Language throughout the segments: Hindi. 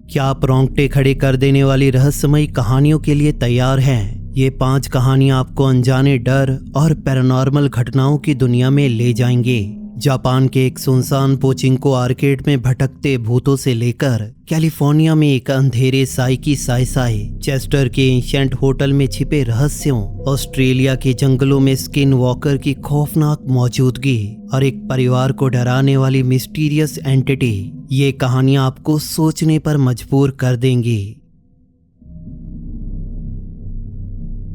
क्या आप रोंगटे खड़े कर देने वाली रहस्यमयी कहानियों के लिए तैयार हैं? ये 5 कहानियां आपको अनजाने डर और पैरानॉर्मल घटनाओं की दुनिया में ले जाएंगे। जापान के एक सुनसान पोचिंको आर्केड में भटकते भूतों से लेकर कैलिफोर्निया में एक अंधेरे साइकी साई चेस्टर के एंशिएंट होटल में छिपे रहस्यों, ऑस्ट्रेलिया के जंगलों में स्किन वॉकर की खौफनाक मौजूदगी और एक परिवार को डराने वाली मिस्टीरियस एंटिटी, ये कहानियां आपको सोचने पर मजबूर कर देंगी।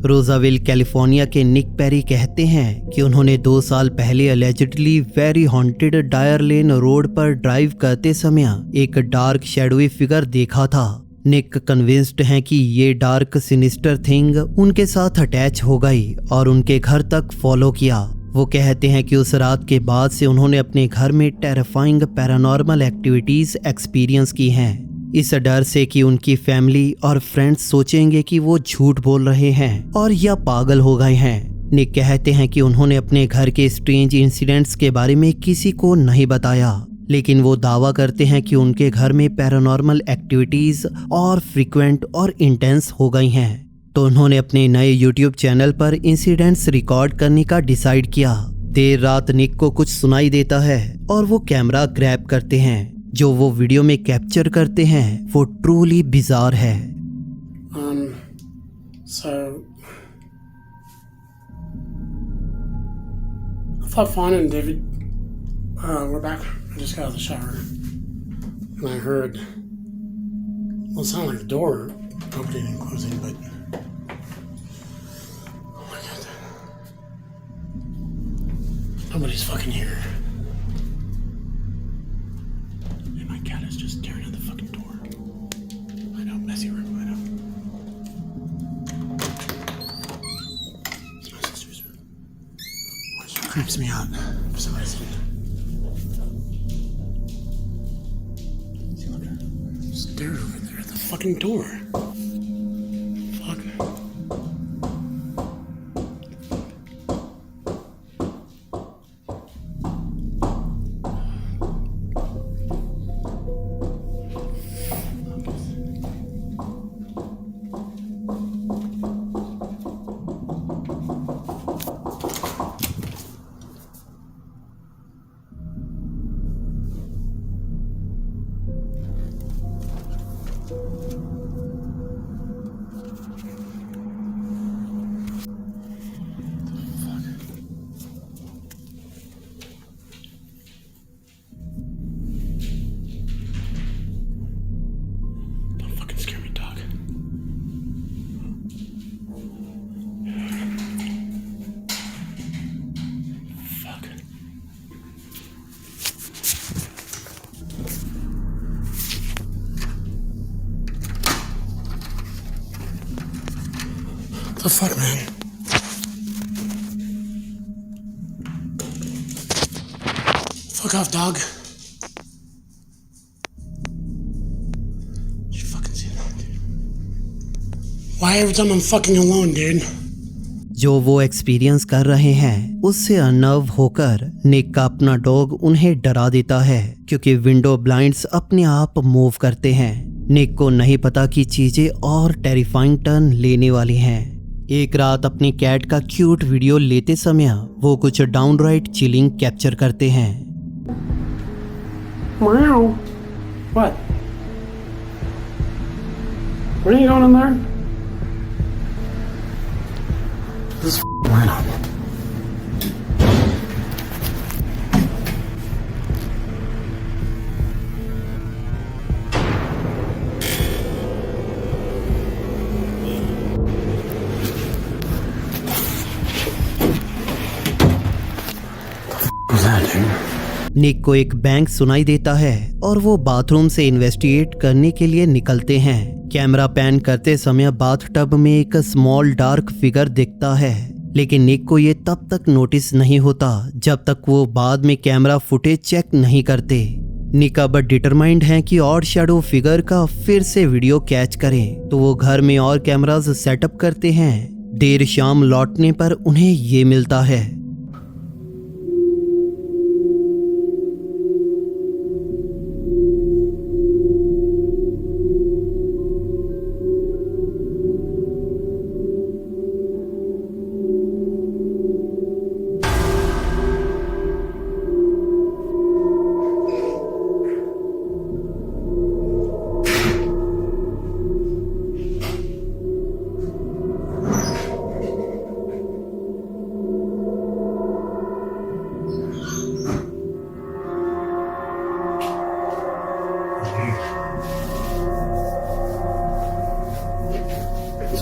रोजाविल कैलिफोर्निया के निक पेरी कहते हैं कि उन्होंने 2 साल पहले allegedly very haunted Dyer Lane road पर ड्राइव करते समय एक डार्क शैडोई फिगर देखा था। निक कन्विंस्ड हैं कि ये डार्क सिनिस्टर थिंग उनके साथ अटैच हो गई और उनके घर तक फॉलो किया। वो कहते हैं कि उस रात के बाद से उन्होंने अपने घर में टेरिफाइंग पैरानॉर्मल एक्टिविटीज एक्सपीरियंस की हैं, इस डर से कि उनकी फैमिली और फ्रेंड्स सोचेंगे कि वो झूठ बोल रहे हैं और या पागल हो गए हैं। निक कहते हैं कि उन्होंने अपने घर के स्ट्रेंज इंसिडेंट्स के बारे में किसी को नहीं बताया, लेकिन वो दावा करते हैं कि उनके घर में पैरानॉर्मल एक्टिविटीज और फ्रीक्वेंट और इंटेंस हो गई हैं। तो उन्होंने अपने नए YouTube चैनल पर इंसिडेंट्स रिकॉर्ड करने का डिसाइड किया। देर रात निक को कुछ सुनाई देता है और वो कैमरा ग्रैब करते हैं। जो वो वीडियो में कैप्चर करते हैं वो ट्रूली बिजार है। So I thought Fawn and David were back. I just got out of the shower and I heard, well, it sounded like the door opening and closing, but oh my god, nobody's fucking here. Cat is just tearing at the fucking door. I know, messy room, I know. It's my sister's room. She creeps me out for some reason. See, look at her. Stare over there at the fucking door. Fuck. The fuck, man? Fuck off, dog. Did you fucking see that, dude? Why every time I'm fucking alone, dude? जो वो एक्सपीरियंस कर रहे हैं उससे अनर्व होकर निक का अपना डॉग उन्हें डरा देता है, क्योंकि विंडो ब्लाइंड्स अपने आप मूव करते हैं। निक को नहीं पता कि चीजें और टेरिफाइंग टर्न लेने वाली हैं। एक रात अपनी कैट का क्यूट वीडियो लेते समय वो कुछ डाउनराइट चिलिंग कैप्चर करते हैं। Meow. What? What are you going in there? This went on. निक को एक बैंक सुनाई देता है और वो बाथरूम से इन्वेस्टिगेट करने के लिए निकलते हैं। कैमरा पैन करते समय बाथटब में एक स्मॉल डार्क फिगर दिखता है, लेकिन निक को ये तब तक नोटिस नहीं होता जब तक वो बाद में कैमरा फुटेज चेक नहीं करते। निक अब डिटरमाइंड हैं कि ऑड शैडो फिगर का फिर से वीडियो कैच करें, तो वो घर में और कैमरास सेटअप करते हैं। देर शाम लौटने पर उन्हें ये मिलता है।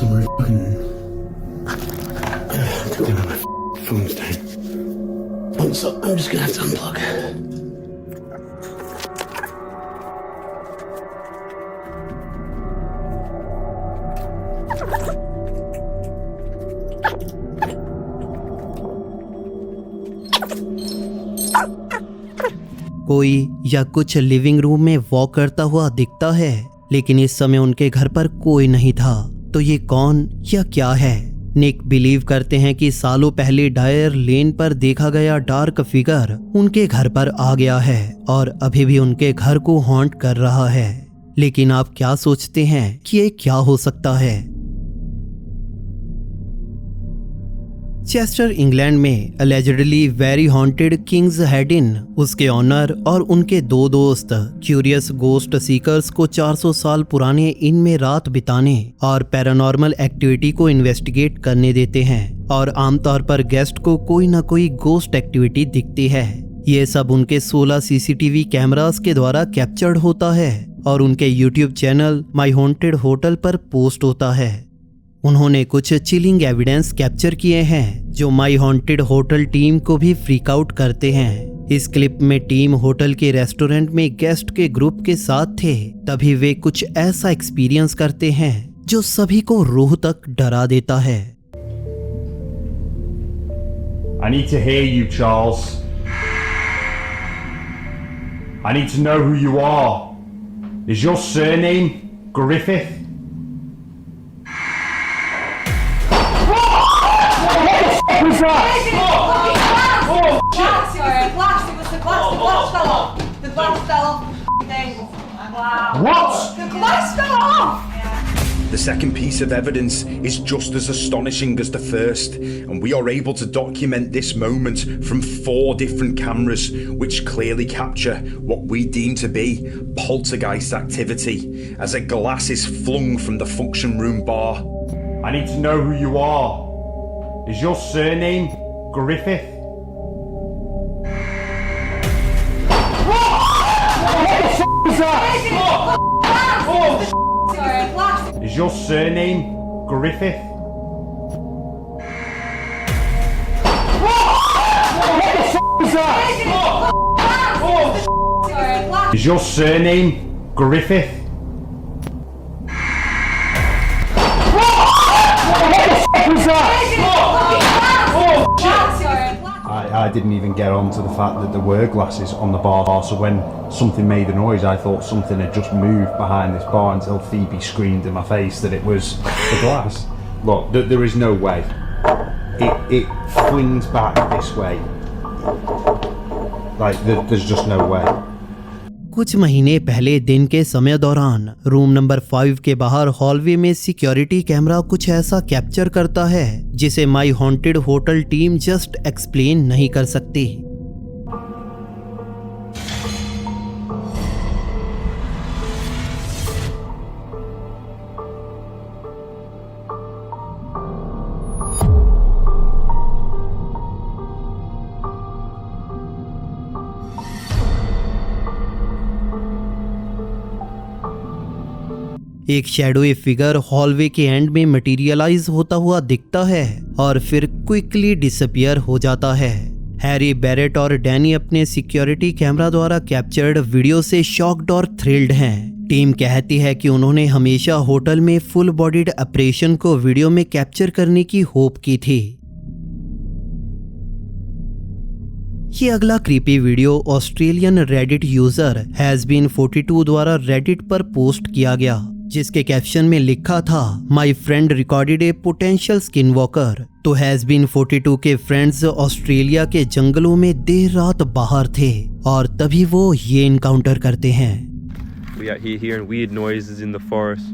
somewhere fucking. Took down my phone stand. So I'm just gonna have to unplug. कोई या कुछ लिविंग रूम में वॉक करता हुआ दिखता है, लेकिन इस समय उनके घर पर कोई नहीं था। तो ये कौन या क्या है? निक बिलीव करते हैं कि सालों पहले डायर लेन पर देखा गया डार्क फिगर उनके घर पर आ गया है और अभी भी उनके घर को हॉन्ट कर रहा है। लेकिन आप क्या सोचते हैं कि ये क्या हो सकता है? चेस्टर इंग्लैंड में allegedly very haunted Kings head in उसके ऑनर और उनके दो दोस्त क्यूरियस गोस्ट सीकर्स को 400 साल पुराने इन में रात बिताने और पैरानॉर्मल एक्टिविटी को इन्वेस्टिगेट करने देते हैं और आमतौर पर गेस्ट को कोई ना कोई गोस्ट एक्टिविटी दिखती है। ये सब उनके 16 सीसीटीवी कैमरास के द्वारा कैप्चर्ड होता है और उनके YouTube channel my Haunted hotel पर पोस्ट होता है। उन्होंने कुछ चिलिंग एविडेंस कैप्चर किए हैं जो माई हॉन्टेड होटल टीम को भी फ्रीक आउट करते हैं। इस क्लिप में टीम होटल के रेस्टोरेंट में गेस्ट के ग्रुप के साथ थे, तभी वे कुछ ऐसा एक्सपीरियंस करते हैं जो सभी को रूह तक डरा देता है। I need to hear you, Charles. I need to know who you are. Is your surname Griffith? Who's that? Glass, sorry, glass, it was the glass fell off. The glass fell off the thing. Wow. What? The glass fell off! The second piece of evidence is just as astonishing as the first, and we are able to document this moment from 4 different cameras which clearly capture what we deem to be poltergeist activity as a glass is flung from the function room bar. I need to know who you are. Is your surname Griffith? Sorry, glass. Is your surname Griffith? Sorry, glass. Is your surname Griffith? I didn't even get on to the fact that there were glasses on the bar, so when something made a noise I thought something had just moved behind this bar until Phoebe screamed in my face that it was the glass. Look, there is no way. It flings back this way. Like, there's just no way. कुछ महीने पहले दिन के समय दौरान रूम नंबर 5 के बाहर हॉलवे में सिक्योरिटी कैमरा कुछ ऐसा कैप्चर करता है जिसे My Haunted Hotel team just explain नहीं कर सकती। एक शैडोई फिगर हॉलवे के एंड में मटेरियलाइज होता हुआ दिखता है और फिर क्विकली डिसअपियर हो जाता है। हैरी बैरेट और डैनी अपने सिक्योरिटी कैमरा द्वारा कैप्चर्ड वीडियो से शॉक्ड और थ्रिल्ड हैं। टीम कहती है कि उन्होंने हमेशा होटल में फुल बॉडीड ऑपरेशन को वीडियो में कैप्चर करने की होप की थी। ये अगला creepy video Australian Reddit user has been 42 द्वारा रेडिट पर पोस्ट किया गया, जिसके कैप्शन में लिखा था my friend recorded A potential skin walker. तो हैज बीन 42 के फ्रेंड्स ऑस्ट्रेलिया के जंगलों में देर रात बाहर थे और तभी वो ये इनकाउंटर करते हैं। We got hearing weird noises in the forest.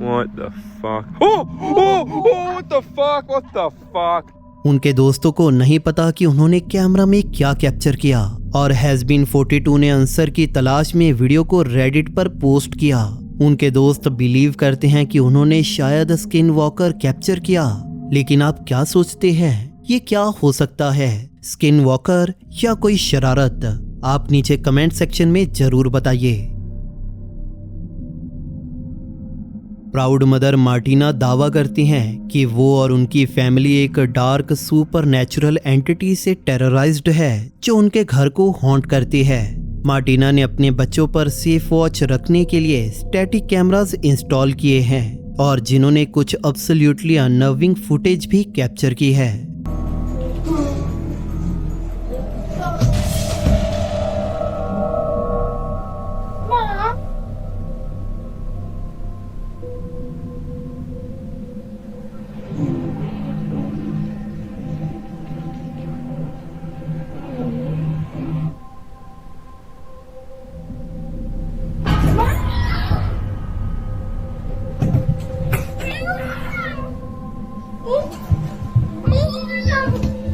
What the fuck? What the fuck? What the fuck? उनके दोस्तों को नहीं पता कि उन्होंने कैमरा में क्या कैप्चर किया और हैज बीन 42 ने आंसर की तलाश में वीडियो को रेडिट पर पोस्ट किया। उनके दोस्त बिलीव करते हैं कि उन्होंने शायद स्किन वॉकर कैप्चर किया, लेकिन आप क्या सोचते हैं ये क्या हो सकता है, स्किन वॉकर या कोई शरारत? आप नीचे कमेंट सेक्शन में जरूर बताइए। प्राउड मदर मार्टिना दावा करती हैं कि वो और उनकी फैमिली एक डार्क सुपरनैचुरल एंटिटी से टेरराइज्ड है जो उनके घर को हॉन्ट करती है। मार्टिना ने अपने बच्चों पर सेफ वॉच रखने के लिए स्टैटिक कैमरास इंस्टॉल किए हैं और जिन्होंने कुछ अब्सोल्युटली अननर्विंग फुटेज भी कैप्चर की है।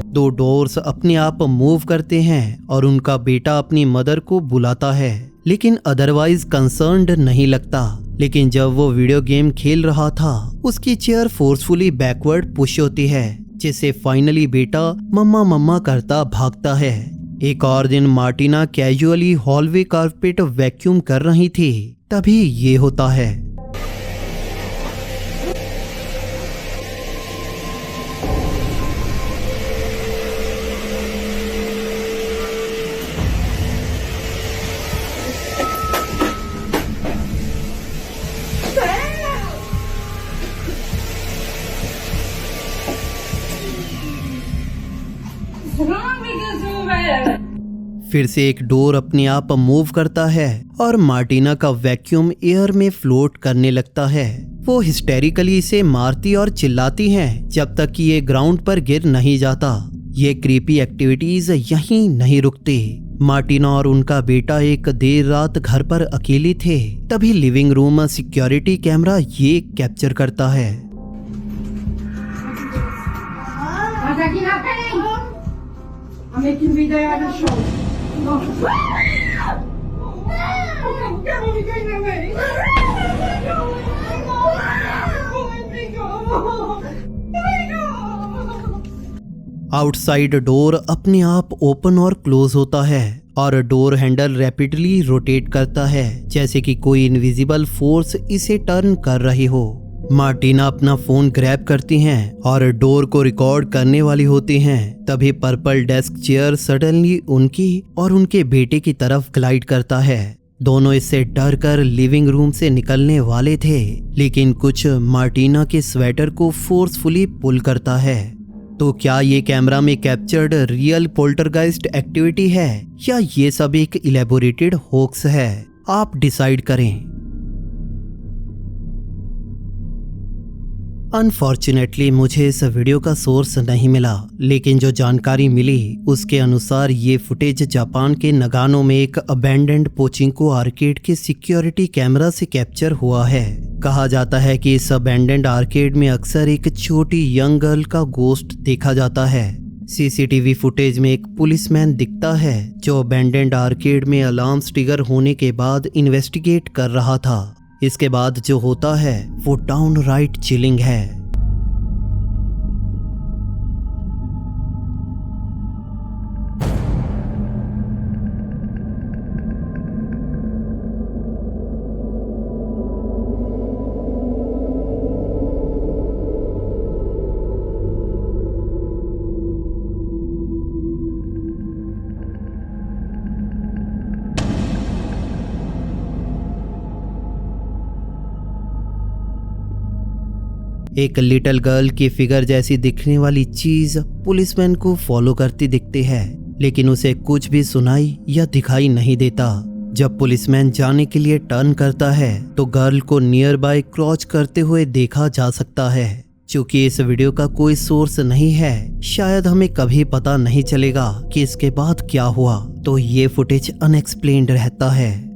दो डोर्स अपने आप मूव करते हैं और उनका बेटा अपनी मदर को बुलाता है, लेकिन अदरवाइज कंसर्न्ड नहीं लगता। लेकिन जब वो वीडियो गेम खेल रहा था, उसकी चेयर फोर्सफुली बैकवर्ड पुश होती है, जिससे फाइनली बेटा मम्मा मम्मा करता भागता है। एक और दिन Martina casually hallway carpet vacuum कर रही थी, तभी ये होता है। फिर से एक डोर अपने आप मूव करता है और मार्टिना का वैक्यूम एयर में फ्लोट करने लगता है। वो हिस्टेरिकली इसे मारती और चिल्लाती हैं जब तक कि ये ग्राउंड पर गिर नहीं जाता। ये क्रीपी एक्टिविटीज यहीं नहीं रुकती। मार्टिना और उनका बेटा एक देर रात घर पर अकेले थे, तभी लिविंग रूम सिक्योरिटी कैमरा ये कैप्चर करता है। I'm making video on the show. Outside door अपने आप ओपन और क्लोज होता है और डोर हैंडल रैपिडली रोटेट करता है, जैसे कि कोई इनविजिबल फोर्स इसे टर्न कर रही हो। मार्टिना अपना फोन ग्रैब करती हैं और डोर को रिकॉर्ड करने वाली होती हैं, तभी पर्पल डेस्क चेयर सडनली उनकी और उनके बेटे की तरफ ग्लाइड करता है। दोनों इससे डर कर लिविंग रूम से निकलने वाले थे, लेकिन कुछ मार्टिना के स्वेटर को फोर्सफुली पुल करता है। तो क्या ये कैमरा में कैप्चर्ड रियल पोल्टरगाइस्ट एक्टिविटी है या ये सब एक इलेबोरेटेड होक्स है? आप डिसाइड करें। अनफॉर्चुनेटली मुझे इस वीडियो का सोर्स नहीं मिला, लेकिन जो जानकारी मिली उसके अनुसार ये फुटेज जापान के नगानो में एक अबैंडन्ड पोचिंको आर्केड के सिक्योरिटी कैमरा से कैप्चर हुआ है। कहा जाता है कि इस अबैंडन्ड आर्केड में अक्सर एक छोटी यंग गर्ल का गोस्ट देखा जाता है। सीसीटीवी फुटेज में एक पुलिसमैन दिखता है जो अबैंडन्ड आर्केड में अलार्म्स ट्रिगर होने के बाद इन्वेस्टिगेट कर रहा था। इसके बाद जो होता है वो डाउनराइट चिलिंग है। एक लिटिल गर्ल की फिगर जैसी दिखने वाली चीज पुलिसमैन को फॉलो करती दिखती है, लेकिन उसे कुछ भी सुनाई या दिखाई नहीं देता। जब पुलिसमैन जाने के लिए टर्न करता है तो गर्ल को नियर बाय क्रॉच करते हुए देखा जा सकता है। चूंकि इस वीडियो का कोई सोर्स नहीं है, शायद हमें कभी पता नहीं चलेगा कि इसके बाद क्या हुआ, तो ये फुटेज अनएक्सप्लेन्ड रहता है।